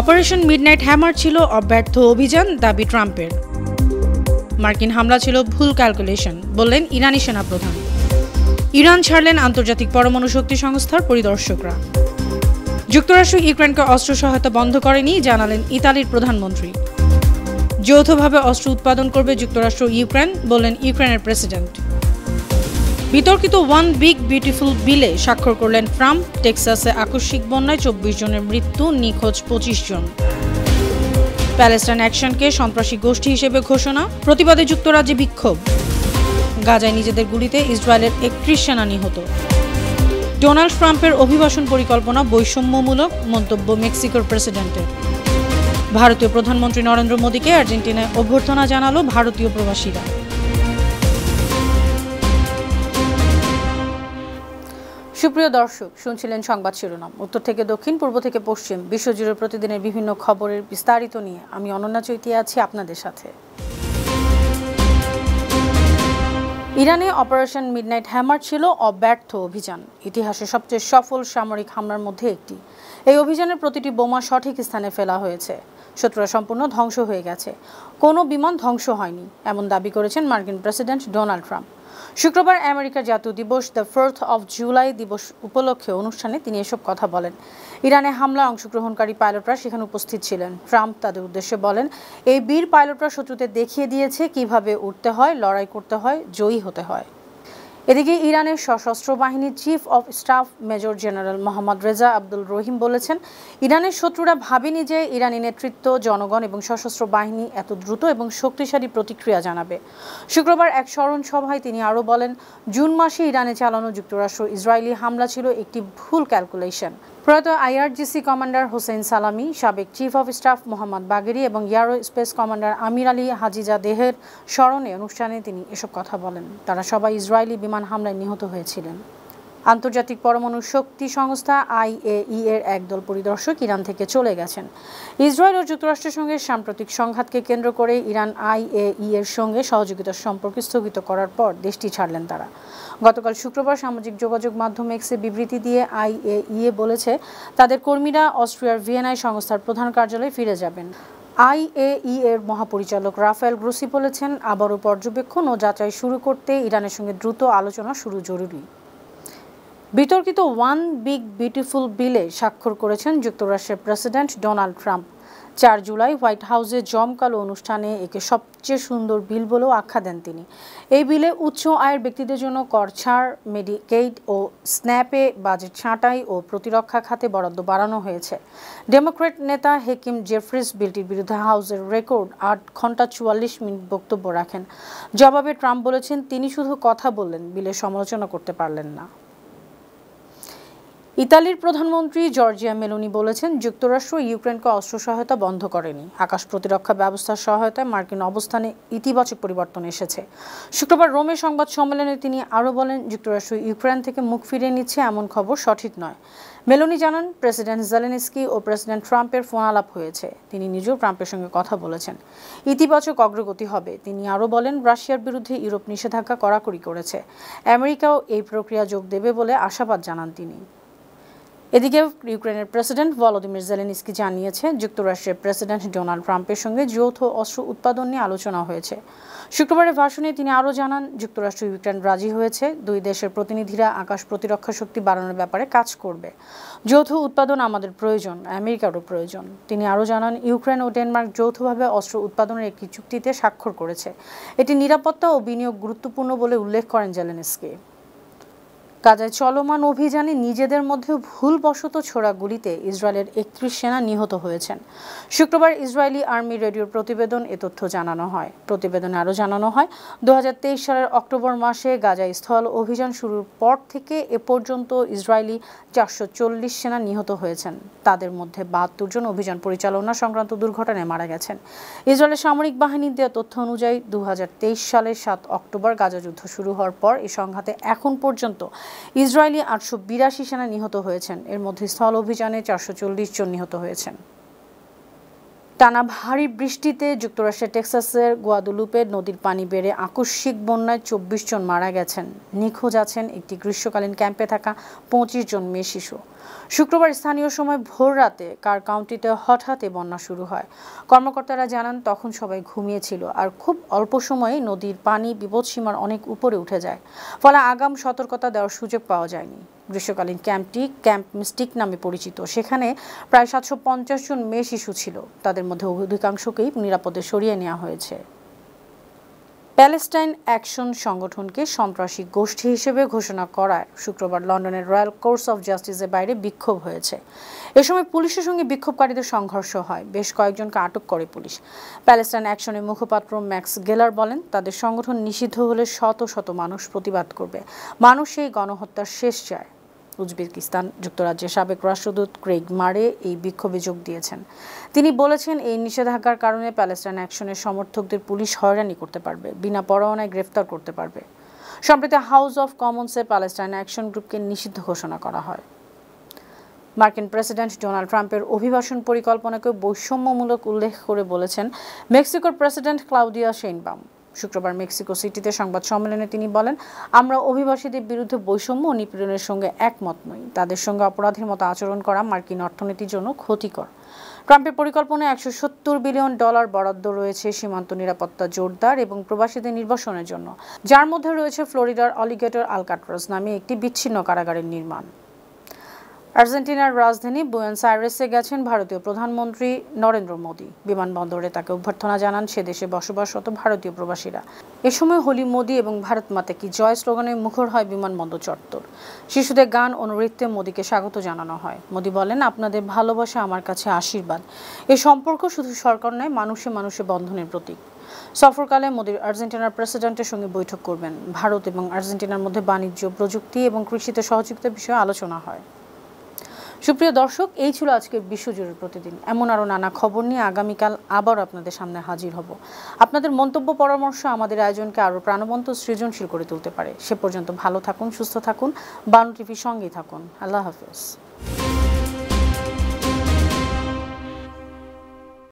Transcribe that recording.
Operation midnight hammer ছিল অব্যর্থ অভিযান, দাবি ট্রাম্পের। মার্কিন হামলা ছিল ভুল ক্যালকুলেশন, বললেন ইরানি সেনাপ্রধান। ইরান ছাড়লেন আন্তর্জাতিক পরমাণু শক্তি সংস্থার পরিদর্শকরা। যুক্তরাষ্ট্র ইউক্রেনকে অস্ত্র সহায়তা বন্ধ করেনি, জানালেন ইতালির প্রধানমন্ত্রী। যৌথভাবে অস্ত্র উৎপাদন করবে যুক্তরাষ্ট্র ইউক্রেন, বললেন ইউক্রেনের প্রেসিডেন্ট। বিতর্কিত ওয়ান বিগ বিউটিফুল বিলে স্বাক্ষর করলেন ট্রাম্প। টেক্সাসে আকস্মিক বন্যায় 24 জনের মৃত্যু, নিখোঁজ 25 জন। প্যালেস্টাইন অ্যাকশনকে সন্ত্রাসী গোষ্ঠী হিসেবে ঘোষণা, প্রতিবাদে যুক্তরাজ্যে বিক্ষোভ। গাজায় নিজেদের গুলিতে ইসরায়েলের 31 সেনা নিহত। ডোনাল্ড ট্রাম্পের অভিবাসন পরিকল্পনা বৈষম্যমূলক, মন্তব্য মেক্সিকোর প্রেসিডেন্টের। ভারতীয় প্রধানমন্ত্রী নরেন্দ্র মোদীকে আর্জেন্টিনায় অভ্যর্থনা জানালো ভারতীয় প্রবাসীরা। সুপ্রিয় দর্শক, শুনছিলেন সংবাদ শিরোনাম। উত্তর থেকে দক্ষিণ, পূর্ব থেকে পশ্চিম, বিশ্বজুড়ে প্রতিদিনের বিভিন্ন খবরের বিস্তারিত নিয়ে আমি অনন্যা চৈতি আছি আপনাদের সাথে। ইরানে অপারেশন মিডনাইট হ্যামার ছিল অব্যর্থ অভিযান, ইতিহাসে সবচেয়ে সফল সামরিক হামলার মধ্যে একটি। এই অভিযানের প্রতিটি বোমা সঠিক স্থানে ফেলা হয়েছে, শত্রুরা সম্পূর্ণ ধ্বংস হয়ে গেছে, কোনো বিমান ধ্বংস হয়নি, এমন দাবি করেছেন মার্কিন প্রেসিডেন্ট ডোনাল্ড ট্রাম্প। শুক্রবার আমেরিকার জাতীয় দিবস দ্য 4th of July দিবস উপলক্ষে অনুষ্ঠানে তিনি এসব কথা বলেন। ইরানে হামলায় অংশগ্রহণকারী পাইলটরা সেখানে উপস্থিত ছিলেন। ট্রাম্প তাদের উদ্দেশ্যে বলেন, এই বীর পাইলটরা শত্রুতে দেখিয়ে দিয়েছে কিভাবে উঠতে হয়, লড়াই করতে হয়, জয়ী হতে হয়। এদিকে ইরানের সশস্ত্র বাহিনীর chief of staff major general Mohammad Reza Abdul Rahim বলেছেন, ইরানের শত্রুরা ভাবেনি যে ইরানি নেতৃত্ব, জনগণ এবং সশস্ত্র বাহিনী এত দ্রুত এবং শক্তিশালী প্রতিক্রিয়া জানাবে। শুক্রবার এক স্মরণ সভায় তিনি আরও বলেন, জুন মাসে ইরানে চালানো যুক্তরাষ্ট্র ইসরায়েলি হামলা ছিল একটি ভুল ক্যালকুলেশন। প্রয়াত আইআরজিসি কমান্ডার হোসেন সালামি, সাবেক চিফ অফ স্টাফ মোহাম্মদ বাগেরি এবং এয়ারো স্পেস কমান্ডার আমির আলী হাজিজাদেহের স্মরণে অনুষ্ঠানে তিনি এসব কথা বলেন। তারা সবাই ইসরায়েলি বিমান হামলায় নিহত হয়েছিলেন। আন্তর্জাতিক পরমাণু শক্তি সংস্থা IAEA এর একদল পরিদর্শক ইরান থেকে চলে গেছেন। ইসরায়েল ও যুক্তরাষ্ট্রের সঙ্গে সাম্প্রতিক সংঘাতকে কেন্দ্র করে ইরান IAEA এর সঙ্গে সহযোগিতার সম্পর্ক স্থগিত করার পর দেশটি ছাড়লেন তারা। গতকাল শুক্রবার সামাজিক যোগাযোগ মাধ্যম এক্সে বিবৃতি দিয়ে IAEA বলেছে, তাদের কর্মীরা অস্ট্রিয়ার ভিয়েনায় সংস্থার প্রধান কার্যালয়ে ফিরে যাবেন। IAEA এর মহাপরিচালক রাফায়েল গ্রোসি বলেছেন, আবারও পর্যবেক্ষণ ও যাচাই শুরু করতে ইরানের সঙ্গে দ্রুত আলোচনা শুরু জরুরি। বিতর্কিত ওয়ান বিগ বিউটিফুল বিলে স্বাক্ষর করেছেন যুক্তরাষ্ট্রের president Donald Trump. 4 July white হাউসে জমকালো অনুষ্ঠানে একে সবচেয়ে সুন্দর বিল বলেও আখ্যা দেন তিনি। এই বিলে উচ্চ আয়ের ব্যক্তিদের জন্য কর ছাড়, মেডিকেইড ও স্ন্যাপে বাজেট ছাঁটাই ও প্রতিরক্ষা খাতে বরাদ্দ বাড়ানো হয়েছে। ডেমোক্র্যাট নেতা হেকিম জেফ্রিস বিলটির বিরুদ্ধে হাউসের রেকর্ড 8 ঘন্টা 44 মিনিট বক্তব্য রাখেন। জবাবে ট্রাম্প বলেছেন, তিনি শুধু কথা বললেন, বিলের সমালোচনা করতে পারলেন না। ইতালির প্রধানমন্ত্রী জর্জিয়া মেলোনি বলেছেন, যুক্তরাষ্ট্র ইউক্রেনকে অস্ত্র সহায়তা বন্ধ করেনি। আকাশ প্রতিরক্ষা ব্যবস্থার সহায়তায় মার্কিন অবস্থানে ইতিবাচক পরিবর্তন এসেছে। শুক্রবার রোমে সংবাদ সম্মেলনে তিনি আরও বলেন, যুক্তরাষ্ট্র ইউক্রেন থেকে মুখ ফিরিয়ে নিচ্ছে এমন খবর সঠিক নয়। মেলোনি জানান, প্রেসিডেন্ট জেলেনস্কি ও প্রেসিডেন্ট ট্রাম্পের ফোন আলাপ হয়েছে। তিনি নিজেও ট্রাম্পের সঙ্গে কথা বলেছেন। ইতিবাচক অগ্রগতি হবে। তিনি আরও বলেন, রাশিয়ার বিরুদ্ধে ইউরোপ নিষেধাজ্ঞা কড়াকড়ি করেছে। আমেরিকাও এই প্রক্রিয়া যোগ দেবে বলে আশাবাদ জানান তিনি। এদিকে ইউক্রেনের প্রেসিডেন্ট ভলোদিমির জেলেনস্কি জানিয়েছে, যুক্তরাষ্ট্রের প্রেসিডেন্ট ডোনাল্ড ট্রাম্পের সঙ্গে যৌথ অস্ত্র উৎপাদন নিয়ে আলোচনা হয়েছে। শুক্রবারের ভাষণে তিনি আরও জানান, যুক্তরাষ্ট্র ইউক্রেন রাজি হয়েছে, দুই দেশের প্রতিনিধিরা আকাশ প্রতিরক্ষা শক্তি বাড়ানোর ব্যাপারে কাজ করবে। যৌথ উৎপাদন আমাদের প্রয়োজন, আমেরিকারও প্রয়োজন। তিনি আরও জানান, ইউক্রেন ও ডেনমার্ক যৌথভাবে অস্ত্র উৎপাদনের একটি চুক্তিতে স্বাক্ষর করেছে। এটি নিরাপত্তা ও বিনিয়োগ গুরুত্বপূর্ণ বলে উল্লেখ করেন জেলেনস্কি। গাজায় চলমান অভিযানে নিজেদের মধ্যে ভুলবশত ছোড়া গুলিতে ইসরায়েলের 31 সেনা নিহত হয়েছেন। শুক্রবার ইসরায়েলি আর্মি রেডিওর প্রতিবেদন এ তথ্য জানানো হয়। প্রতিবেদনে আরও জানানো হয়, 2023 সালের অক্টোবর মাসে গাজায় স্থল অভিযান শুরুর পর থেকে এ পর্যন্ত ইসরায়েলি 440 সেনা নিহত হয়েছেন। তাদের মধ্যে 72 জন অভিযান পরিচালনা সংক্রান্ত দুর্ঘটনায় মারা গেছেন। ইসরায়েলের সামরিক বাহিনীর দেওয়া তথ্য অনুযায়ী 2023 সালের 7 অক্টোবর গাজা যুদ্ধ শুরু হওয়ার পর এই সংঘাতে এখন পর্যন্ত ইসরায়েলি 882 সেনা নিহত হয়েছেন। এর মধ্যে স্থল অভিযানে 440 জন নিহত হয়েছেন। টানা ভারী বৃষ্টিতে যুক্তরাষ্ট্রের টেক্সাসের গুয়াদালুপে নদীর পানি বেড়ে আকস্মিক বন্যায় 24 জন মারা গেছেন। নিখোঁজ আছেন একটি গ্রীষ্মকালীন ক্যাম্পে থাকা 25 জন মেয়ে শিশু। শুক্রবার স্থানীয় সময় ভোর রাতে কার কাউন্টিতে হঠাৎ বন্যা শুরু হয়। কর্মকর্তারা জানান তখন সবাই ঘুমিয়েছিল আর খুব অল্প সময়ে নদীর পানি বিপদসীমার অনেক উপরে উঠে যায়, ফলে আগাম সতর্কতা দেওয়ার সুযোগ পাওয়া যায়নি। গ্রীষ্মকালীন ক্যাম্পটি ক্যাম্প মিস্টিক নামে পরিচিত। সেখানে প্রায় 750 জন মেয়ে শিশু ছিল। তাদের মধ্যে অধিকাংশকেই নিরাপদে সরিয়ে নেওয়া হয়েছে। প্যালেস্টাইন অ্যাকশন সংগঠনকে সন্ত্রাসী গোষ্ঠী হিসেবে ঘোষণা করায় শুক্রবার লন্ডনের রয়্যাল কোর্টস অফ জাস্টিসের বাইরে বিক্ষোভ হয়েছে। এ সময় পুলিশের সঙ্গে বিক্ষোভকারীদের সংঘর্ষ হয়। বেশ কয়েকজনকে আটক করে পুলিশ। প্যালেস্টাইন অ্যাকশনের মুখপাত্র ম্যাক্স গেলার বলেন, তাদের সংগঠন নিষিদ্ধ হলে শত শত মানুষ প্রতিবাদ করবে। মানুষ এই গণহত্যার শেষ চায়। উজবেকিস্তান যুক্তরাজ্যের সাবেক রাষ্ট্রদূত ক্রেগ মারে এই বিক্ষোভে যোগ দিয়েছেন। তিনি বলেছেন, এই নিষেধাজ্ঞার কারণে প্যালেস্টাইন অ্যাকশনের সমর্থকদের পুলিশ হয়রানি করতে পারবে, বিনা পরোয়ানায় গ্রেফতার করতে পারবে। সম্প্রতি হাউস অব কমন্সে প্যালেস্টাইন অ্যাকশন গ্রুপকে নিষিদ্ধ ঘোষণা করা হয়। মার্কিন প্রেসিডেন্ট ডোনাল্ড ট্রাম্পের অভিবাসন পরিকল্পনাকে বৈষম্যমূলক উল্লেখ করে বলেছেন মেক্সিকোর প্রেসিডেন্ট ক্লাউডিয়া শেইনবাউম। শুক্রবার মেক্সিকো সিটিতে সংবাদ সম্মেলনে তিনি বলেন, আমরা অভিবাসীদের বিরুদ্ধে বৈষম্য ও নিপীড়নের সঙ্গে একমত নই। তাদের সঙ্গে অপরাধীর মতো আচরণ করা মার্কিন অর্থনীতির জন্য ক্ষতিকর। ট্রাম্পের পরিকল্পনায় $170 বিলিয়ন বরাদ্দ রয়েছে সীমান্ত নিরাপত্তা জোরদার এবং প্রবাসীদের নির্বাসনের জন্য, যার মধ্যে রয়েছে ফ্লোরিডার অলিগেটর আলকাট্রাজ নামে একটি বিচ্ছিন্ন কারাগারের নির্মাণ। আর্জেন্টিনার রাজধানী বুয়েনোস আইরেসে গেছেন ভারতীয় প্রধানমন্ত্রী নরেন্দ্র মোদী। বিমানবন্দরে তাকে অভ্যর্থনা জানান সে দেশে বসবাসরত ভারতীয় প্রবাসীরা। এ সময় হোলি মোদি এবং ভারত মাতা কি জয় স্লোগানে মুখর হয় বিমানবন্দর চত্বর। শিশুদের গান ও নৃত্যে মোদীকে স্বাগত জানানো হয়। মোদী বলেন, আপনাদের ভালোবাসা আমার কাছে আশীর্বাদ। এই সম্পর্ক শুধু সরকার নয়, মানুষে মানুষে বন্ধনের প্রতীক। সফরকালে মোদী আর্জেন্টিনার প্রেসিডেন্টের সঙ্গে বৈঠক করবেন। ভারত এবং আর্জেন্টিনার মধ্যে বাণিজ্য, প্রযুক্তি এবং কৃষিতে সহযোগিতার বিষয়ে আলোচনা হয়। সুপ্রিয় দর্শক, এই ছিল আজকের বিশ্বজুড়ে প্রতিদিন। এমন আরও নানা খবর নিয়ে আগামীকাল আবার আপনাদের সামনে হাজির হব। আপনাদের মন্তব্য পরামর্শ আমাদের আয়োজনকে আরও প্রাণবন্ত সৃজনশীল করে তুলতে পারে। সে পর্যন্ত ভালো থাকুন, সুস্থ থাকুন, বানু টিভির সঙ্গেই থাকুন। আল্লাহ হাফেজ।